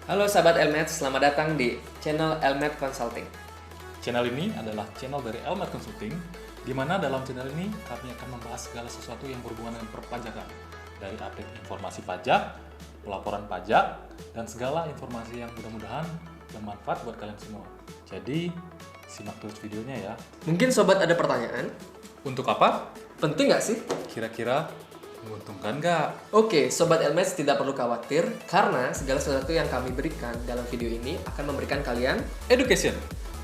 Halo sahabat Elmet, selamat datang di channel Elmet Consulting. Channel ini adalah channel dari Elmet Consulting, di mana dalam channel ini kami akan membahas segala sesuatu yang berhubungan dengan perpajakan, dari update informasi pajak, pelaporan pajak, dan segala informasi yang mudah-mudahan bermanfaat buat kalian semua. Jadi, simak terus videonya ya. Mungkin sobat ada pertanyaan, Untuk apa? penting nggak sih? Kira-kira menguntungkan nggak? Oke, sobat Elmet tidak perlu khawatir karena segala sesuatu yang kami berikan dalam video ini akan memberikan kalian Education,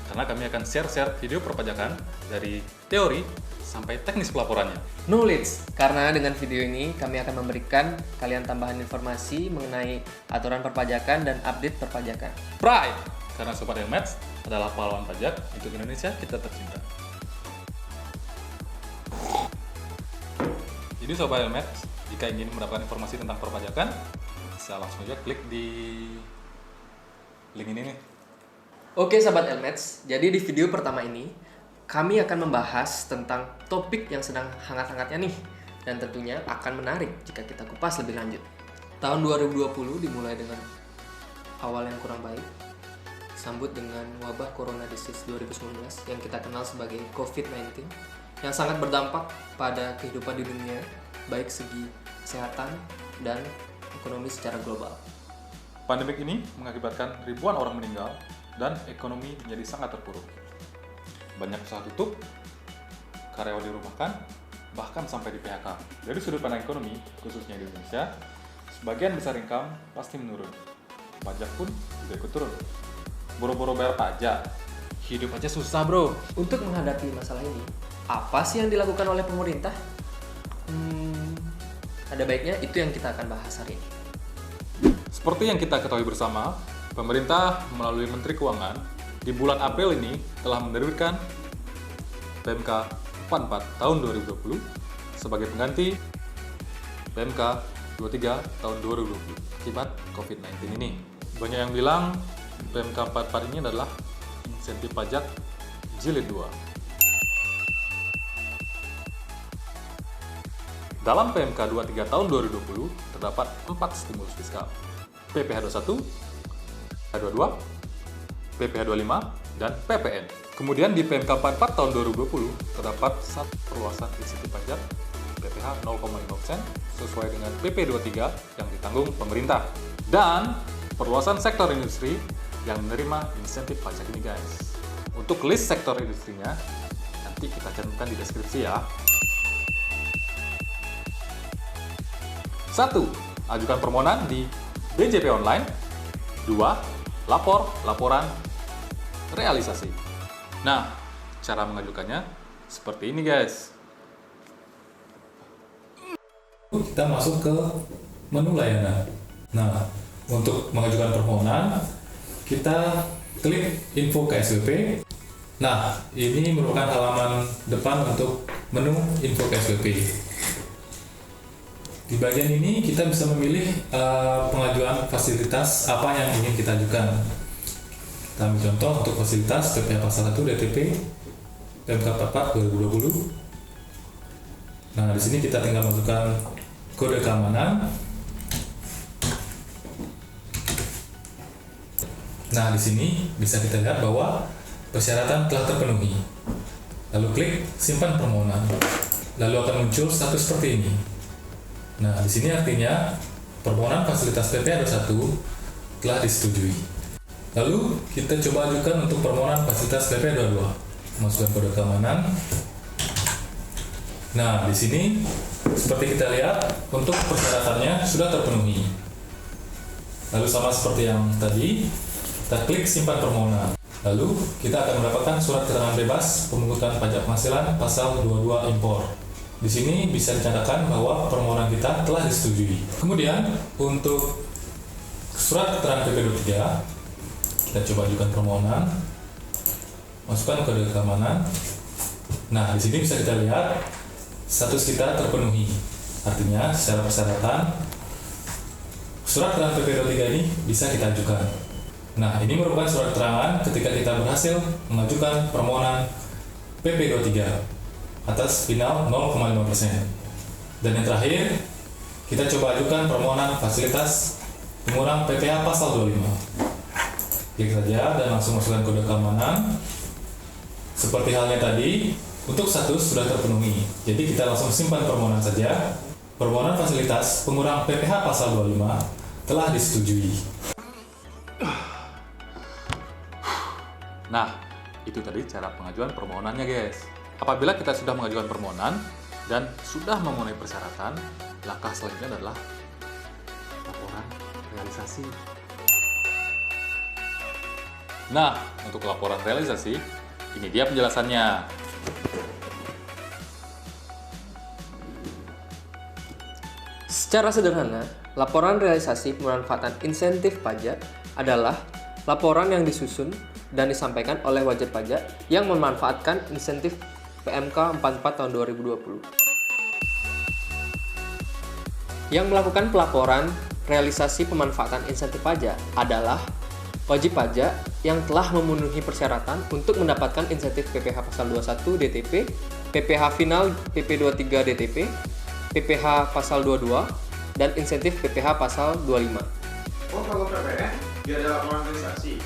karena kami akan share-share video perpajakan dari teori sampai teknis pelaporannya. knowledge, karena dengan video ini kami akan memberikan kalian tambahan informasi mengenai aturan perpajakan dan update perpajakan. Pride, karena Sobat Elmet adalah pahlawan pajak untuk Indonesia kita tercinta. Jadi Sobat Elmet, jika ingin mendapatkan informasi tentang perpajakan, bisa langsung aja klik di link ini nih. Oke sahabat Elmets, jadi di video pertama ini kami akan membahas tentang topik yang sedang hangat-hangatnya nih, dan tentunya akan menarik jika kita kupas lebih lanjut. Tahun 2020 dimulai dengan awal yang kurang baik, sambut dengan wabah Corona Disease 2019 yang kita kenal sebagai COVID-19 yang sangat berdampak pada kehidupan di dunia, baik segi kesehatan dan ekonomi secara global. Pandemik ini mengakibatkan ribuan orang meninggal dan ekonomi menjadi sangat terpuruk. Banyak usaha tutup, karyawan dirumahkan, bahkan sampai di PHK. Dari sudut pandang ekonomi, khususnya di Indonesia, sebagian besar income pasti menurun. Pajak pun juga ikut turun. Boro-boro bayar pajak, hidup aja susah bro. Untuk menghadapi masalah ini, apa sih yang dilakukan oleh pemerintah? Ada baiknya itu yang kita akan bahas hari ini. Seperti yang kita ketahui bersama, pemerintah melalui Menteri Keuangan di bulan April ini telah menerbitkan PMK 44 tahun 2020 sebagai pengganti PMK 23 tahun 2020 akibat COVID-19 ini. Banyak yang bilang PMK 44 ini adalah insentif pajak jilid 2. Dalam PMK 23 tahun 2020 terdapat 4 stimulus fiskal. PPh 21, PPh 22, PPh 25, dan PPN. Kemudian di PMK 44 tahun 2020 terdapat satu perluasan insentif pajak PPh 0,5% sesuai dengan PP 23 yang ditanggung pemerintah. Dan perluasan sektor industri yang menerima insentif pajak ini guys. Untuk list sektor industrinya nanti kita cantumkan di deskripsi ya. 1. Ajukan permohonan di DJP online. 2. Laporan, realisasi. Nah, cara mengajukannya seperti ini guys. Kita masuk ke menu layanan. Nah, untuk mengajukan permohonan, kita klik info KSWP. Nah, ini merupakan halaman depan untuk menu info KSWP. Di bagian ini kita bisa memilih pengajuan fasilitas apa yang ingin kita ajukan. Kita ambil contoh untuk fasilitas PPh Pasal 1 DTP PMK 44 2020. Nah, di sini kita tinggal masukkan kode keamanan. Nah, di sini bisa kita lihat bahwa persyaratan telah terpenuhi. Lalu klik simpan permohonan. Lalu akan muncul status seperti ini. Nah, di sini artinya permohonan fasilitas PPh 21 telah disetujui. Lalu kita coba ajukan untuk permohonan fasilitas PPh 22. Masukkan kode keamanan. Nah, di sini seperti kita lihat untuk persyaratannya sudah terpenuhi. Lalu sama seperti yang tadi, kita klik simpan permohonan. Lalu kita akan mendapatkan surat keterangan bebas pemungutan pajak penghasilan pasal 22 impor. Di sini bisa dicatatkan bahwa permohonan kita telah disetujui. Kemudian untuk surat keterangan PP 23, kita coba ajukan permohonan, masukkan kode keamanan. Nah, di sini bisa kita lihat status kita terpenuhi. Artinya secara persyaratan surat keterangan PP 23 ini bisa kita ajukan. Nah, ini merupakan surat keterangan ketika kita berhasil mengajukan permohonan PP 23 atas final 0,5%. Dan yang terakhir, kita coba ajukan permohonan fasilitas pengurang PPh pasal 25. Klik saja dan langsung masukkan kode keamanan. Seperti halnya tadi, untuk status sudah terpenuhi. Jadi kita langsung simpan permohonan saja. Permohonan fasilitas pengurang PPh pasal 25 telah disetujui. Nah, itu tadi cara pengajuan permohonannya, guys. Apabila kita sudah mengajukan permohonan dan sudah memenuhi persyaratan, langkah selanjutnya adalah laporan realisasi. Nah, untuk laporan realisasi, ini dia penjelasannya. Secara sederhana, laporan realisasi pemanfaatan insentif pajak adalah laporan yang disusun dan disampaikan oleh wajib pajak yang memanfaatkan insentif PMK 44 tahun 2020. Yang melakukan pelaporan realisasi pemanfaatan insentif pajak adalah wajib pajak yang telah memenuhi persyaratan untuk mendapatkan insentif PPh pasal 21 DTP, PPh final PP23 DTP, PPh pasal 22, dan insentif PPh pasal 25. Oh, kalau PPN dia ada laporan realisasi.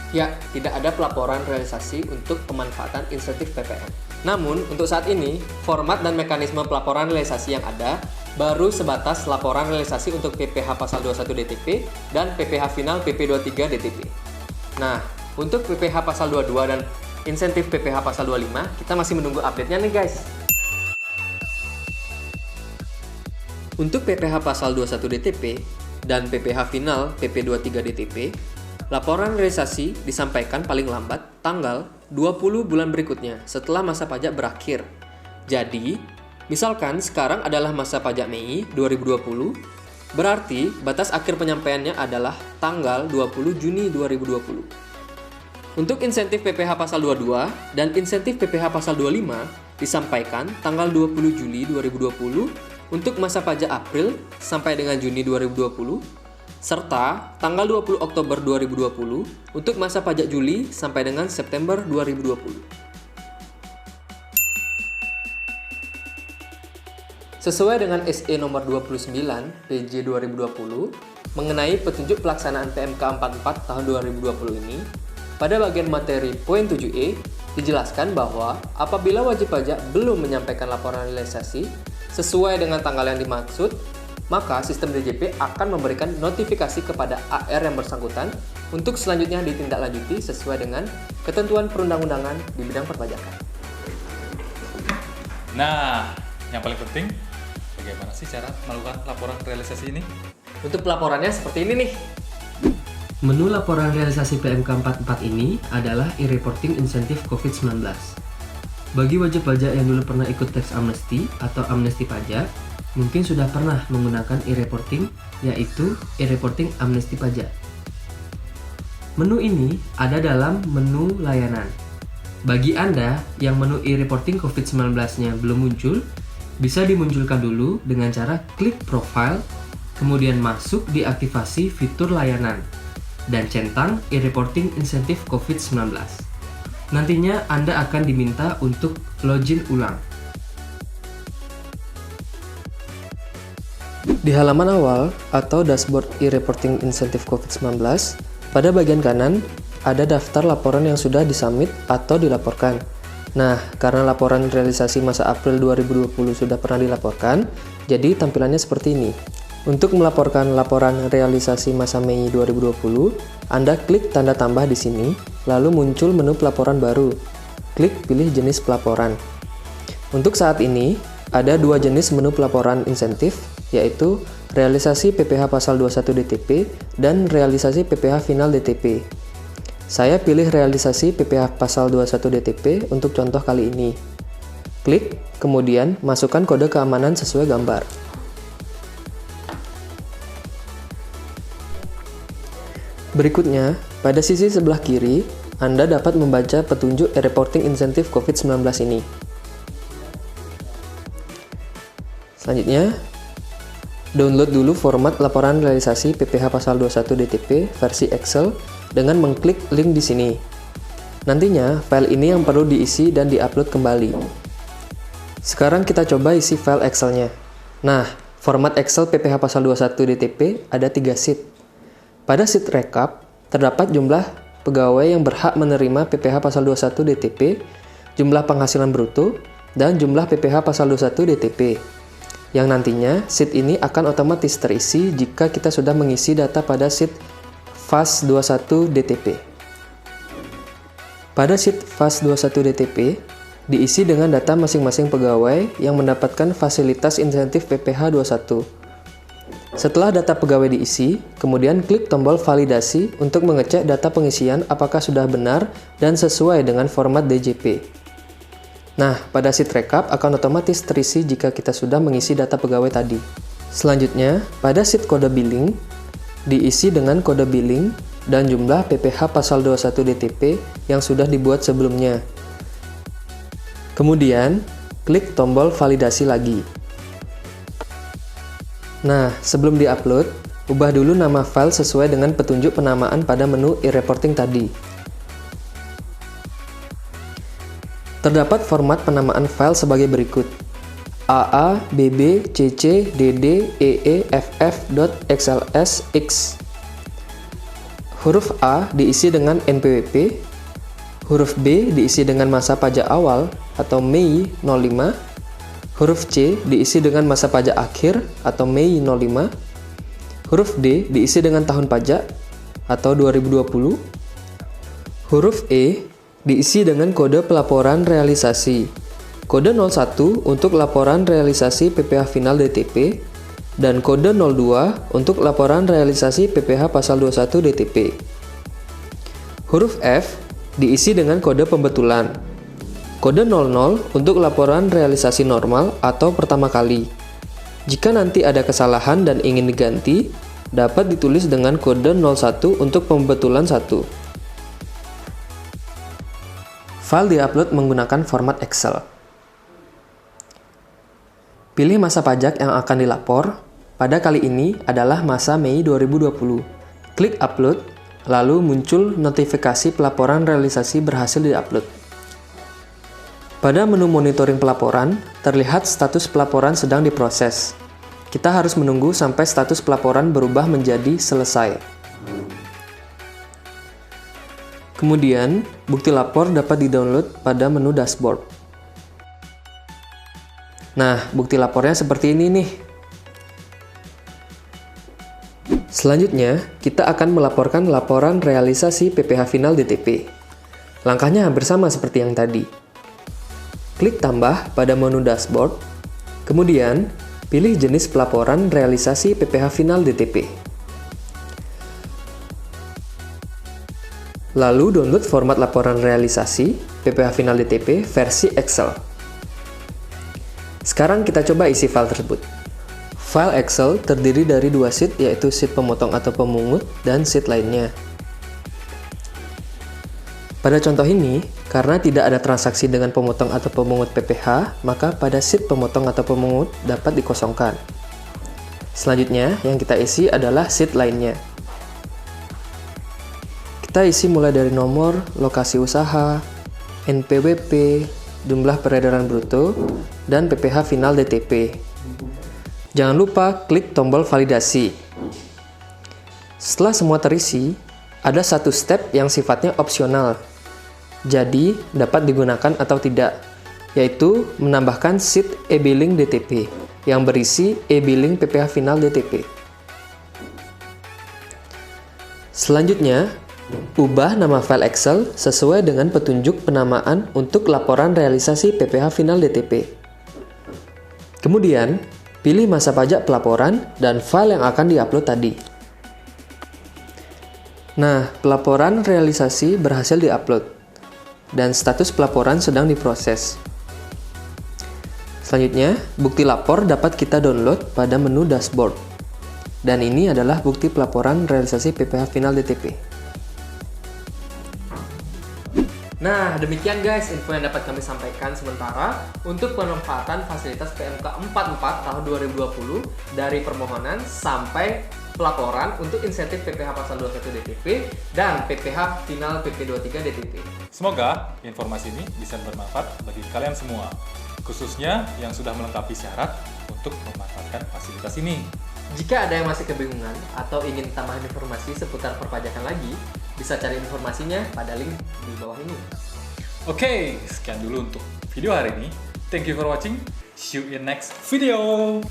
Ya, tidak ada pelaporan realisasi untuk pemanfaatan insentif PPN. Namun, untuk saat ini, format dan mekanisme pelaporan realisasi yang ada baru sebatas laporan realisasi untuk PPh pasal 21 DTP dan PPh final PP23 DTP. Nah, untuk PPh pasal 22 dan insentif PPh pasal 25, kita masih menunggu update-nya nih guys. Untuk PPh pasal 21 DTP dan PPh final PP23 DTP, laporan realisasi disampaikan paling lambat tanggal 20 bulan berikutnya setelah masa pajak berakhir. Jadi, misalkan sekarang adalah masa pajak Mei 2020, berarti batas akhir penyampaiannya adalah tanggal 20 Juni 2020. Untuk insentif PPh pasal 22 dan insentif PPh pasal 25 disampaikan tanggal 20 Juli 2020 untuk masa pajak April sampai dengan Juni 2020, serta tanggal 20 Oktober 2020 untuk masa pajak Juli sampai dengan September 2020. Sesuai dengan SE nomor 29 PJ 2020 mengenai petunjuk pelaksanaan PMK 44 tahun 2020 ini, pada bagian materi poin 7E dijelaskan bahwa apabila wajib pajak belum menyampaikan laporan realisasi sesuai dengan tanggal yang dimaksud, maka sistem DJP akan memberikan notifikasi kepada AR yang bersangkutan untuk selanjutnya ditindaklanjuti sesuai dengan ketentuan perundang-undangan di bidang perpajakan. Nah, yang paling penting, bagaimana sih cara melakukan laporan realisasi ini? Untuk pelaporannya seperti ini nih. Menu laporan realisasi PMK 44 ini adalah e-reporting insentif COVID-19. Bagi wajib pajak yang dulu pernah ikut tax amnesty atau amnesti pajak, mungkin sudah pernah menggunakan e-reporting, yaitu e-reporting amnesti pajak. Menu ini ada dalam menu layanan. Bagi Anda yang menu e-reporting COVID-19-nya belum muncul, bisa dimunculkan dulu dengan cara klik profile, kemudian masuk di aktivasi fitur layanan, dan centang e-reporting insentif COVID-19. Nantinya Anda akan diminta untuk login ulang. Di halaman awal atau dashboard e-reporting insentif COVID-19, pada bagian kanan ada daftar laporan yang sudah disubmit atau dilaporkan. Nah, karena laporan realisasi masa April 2020 sudah pernah dilaporkan, jadi tampilannya seperti ini. Untuk melaporkan laporan realisasi masa Mei 2020, Anda klik tanda tambah di sini, lalu muncul menu pelaporan baru. Klik pilih jenis pelaporan. Untuk saat ini, ada dua jenis menu pelaporan insentif, yaitu realisasi PPh pasal 21 DTP dan realisasi PPh final DTP. Saya pilih realisasi PPh pasal 21 DTP untuk contoh kali ini. Klik, kemudian masukkan kode keamanan sesuai gambar. Berikutnya, pada sisi sebelah kiri, Anda dapat membaca petunjuk e-reporting insentif COVID-19 ini. Selanjutnya, download dulu format laporan realisasi PPh pasal 21 DTP versi Excel dengan mengklik link di sini. Nantinya, file ini yang perlu diisi dan diupload kembali. Sekarang kita coba isi file Excel-nya. Nah, format Excel PPh pasal 21 DTP ada 3 sheet. Pada sheet rekap, terdapat jumlah pegawai yang berhak menerima PPh pasal 21 DTP, jumlah penghasilan bruto, dan jumlah PPh pasal 21 DTP. Yang nantinya, sheet ini akan otomatis terisi jika kita sudah mengisi data pada sheet FAS 21 DTP. Pada sheet FAS 21 DTP, diisi dengan data masing-masing pegawai yang mendapatkan fasilitas insentif PPh 21. Setelah data pegawai diisi, kemudian klik tombol validasi untuk mengecek data pengisian apakah sudah benar dan sesuai dengan format DJP. Nah, pada sheet rekap akan otomatis terisi jika kita sudah mengisi data pegawai tadi. Selanjutnya, pada sheet kode billing, diisi dengan kode billing dan jumlah PPh pasal 21 DTP yang sudah dibuat sebelumnya. Kemudian, klik tombol validasi lagi. Nah, sebelum diupload, ubah dulu nama file sesuai dengan petunjuk penamaan pada menu e-reporting tadi. Terdapat format penamaan file sebagai berikut: AA, BB, CC, DD, EE, FF.xls, X. Huruf A diisi dengan NPWP, huruf B diisi dengan masa pajak awal atau Mei 05, huruf C diisi dengan masa pajak akhir atau Mei 05, huruf D diisi dengan tahun pajak atau 2020, huruf E diisi dengan kode pelaporan realisasi, kode 01 untuk laporan realisasi PPh final DTP, dan kode 02 untuk laporan realisasi PPh pasal 21 DTP. Huruf F diisi dengan kode pembetulan, kode 00 untuk laporan realisasi normal atau pertama kali. Jika nanti ada kesalahan dan ingin diganti, dapat ditulis dengan kode 01 untuk pembetulan 1. File diupload menggunakan format Excel. Pilih masa pajak yang akan dilapor. Pada kali ini adalah masa Mei 2020. Klik upload, lalu muncul notifikasi pelaporan realisasi berhasil diupload. Pada menu monitoring pelaporan, terlihat status pelaporan sedang diproses. Kita harus menunggu sampai status pelaporan berubah menjadi selesai. Kemudian, bukti lapor dapat di-download pada menu dashboard. Nah, bukti lapornya seperti ini nih. Selanjutnya, kita akan melaporkan laporan realisasi PPh final DTP. Langkahnya hampir sama seperti yang tadi. Klik tambah pada menu dashboard, kemudian pilih jenis pelaporan realisasi PPh final DTP. Lalu download format laporan realisasi PPh final DTP versi Excel. Sekarang kita coba isi file tersebut. File Excel terdiri dari dua sheet, yaitu sheet pemotong atau pemungut dan sheet lainnya. Pada contoh ini, karena tidak ada transaksi dengan pemotong atau pemungut PPh, maka pada sheet pemotong atau pemungut dapat dikosongkan. Selanjutnya, yang kita isi adalah sheet lainnya. Kita isi mulai dari nomor, lokasi usaha, NPWP, jumlah peredaran bruto, dan PPh final DTP. Jangan lupa klik tombol validasi. Setelah semua terisi, ada satu step yang sifatnya opsional. Jadi, dapat digunakan atau tidak, yaitu menambahkan sheet e-billing DTP yang berisi e-billing PPh final DTP. Selanjutnya, ubah nama file Excel sesuai dengan petunjuk penamaan untuk laporan realisasi PPh final DTP. Kemudian, pilih masa pajak pelaporan dan file yang akan diupload tadi. Nah, pelaporan realisasi berhasil diupload, dan status pelaporan sedang diproses. Selanjutnya, bukti lapor dapat kita download pada menu dashboard. Dan ini adalah bukti pelaporan realisasi PPh final DTP. Nah, demikian guys info yang dapat kami sampaikan sementara untuk pemanfaatan fasilitas PMK 44 tahun 2020 dari permohonan sampai pelaporan untuk insentif PPh pasal 21 DTP dan PPh final PP23 DTP. Semoga informasi ini bisa bermanfaat bagi kalian semua, khususnya yang sudah melengkapi syarat untuk memanfaatkan fasilitas ini. Jika ada yang masih kebingungan atau ingin tambahan informasi seputar perpajakan lagi, bisa cari informasinya pada link di bawah ini. Oke, sekian dulu untuk video hari ini. Thank you for watching. See you in next video.